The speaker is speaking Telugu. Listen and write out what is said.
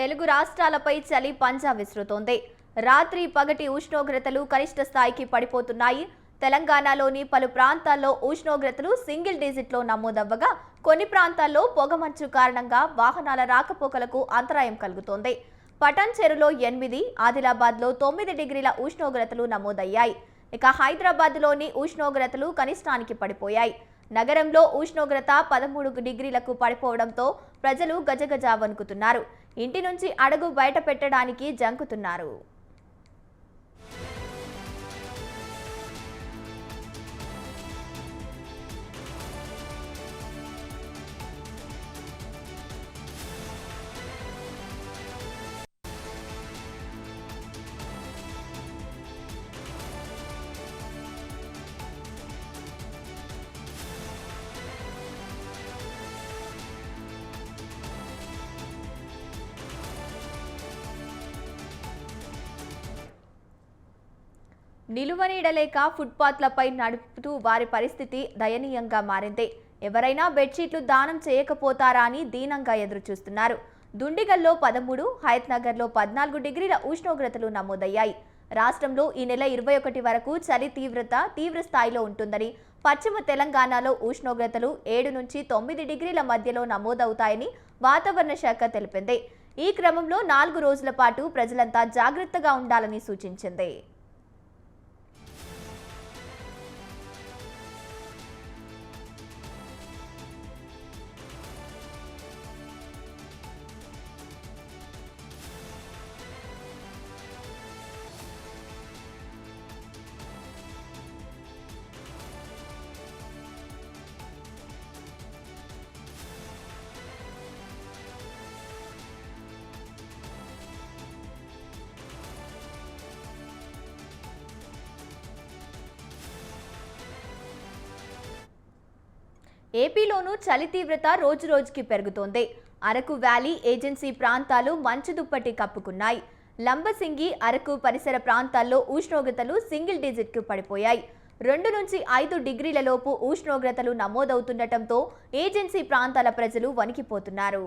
తెలుగు రాష్ట్రాలపై చలి పంజా విసురుతోంది. రాత్రి పగటి ఉష్ణోగ్రతలు కనిష్ట స్థాయికి పడిపోతున్నాయి. తెలంగాణలోని పలు ప్రాంతాల్లో ఉష్ణోగ్రతలు సింగిల్ డిజిట్లో నమోదవ్వగా కొన్ని ప్రాంతాల్లో పొగమంచు కారణంగా వాహనాల రాకపోకలకు అంతరాయం కలుగుతోంది. పటాన్ చెరులో 8, ఆదిలాబాద్లో 9 డిగ్రీల ఉష్ణోగ్రతలు నమోదయ్యాయి. ఇక హైదరాబాద్లోని ఉష్ణోగ్రతలు కనిష్టానికి పడిపోయాయి. నగరంలో ఉష్ణోగ్రత 13 డిగ్రీలకు పడిపోవడంతో ప్రజలు గజగజ వణుకుతున్నారు. ఇంటి నుంచి అడుగు బయట పెట్టడానికి జంకుతున్నారు. నిలువనీడలేక ఫుట్పాత్లపై నడుపుతూ వారి పరిస్థితి దయనీయంగా మారింది. ఎవరైనా బెడ్షీట్లు దానం చేయకపోతారా అని దీనంగా ఎదురుచూస్తున్నారు. దుండిగల్లో 13, హయత్నగర్లో 14 డిగ్రీల ఉష్ణోగ్రతలు నమోదయ్యాయి. రాష్ట్రంలో ఈ నెల 21 వరకు చలి తీవ్ర స్థాయిలో ఉంటుందని, పశ్చిమ తెలంగాణలో ఉష్ణోగ్రతలు 7 నుంచి 9 డిగ్రీల మధ్యలో నమోదవుతాయని వాతావరణ శాఖ తెలిపింది. ఈ క్రమంలో 4 రోజుల పాటు ప్రజలంతా జాగ్రత్తగా ఉండాలని సూచించింది. ఏపీలోనూ చలి తీవ్రత రోజురోజుకి పెరుగుతోంది. అరకు వ్యాలీ, ఏజెన్సీ ప్రాంతాలు మంచు దుప్పటి కప్పుకున్నాయి. లంబసింగి, అరకు పరిసర ప్రాంతాల్లో ఉష్ణోగ్రతలు సింగిల్ డిజిట్కు పడిపోయాయి. 2 నుంచి 5 డిగ్రీల లోపు ఉష్ణోగ్రతలు నమోదవుతుండటంతో ఏజెన్సీ ప్రాంతాల ప్రజలు వణికిపోతున్నారు.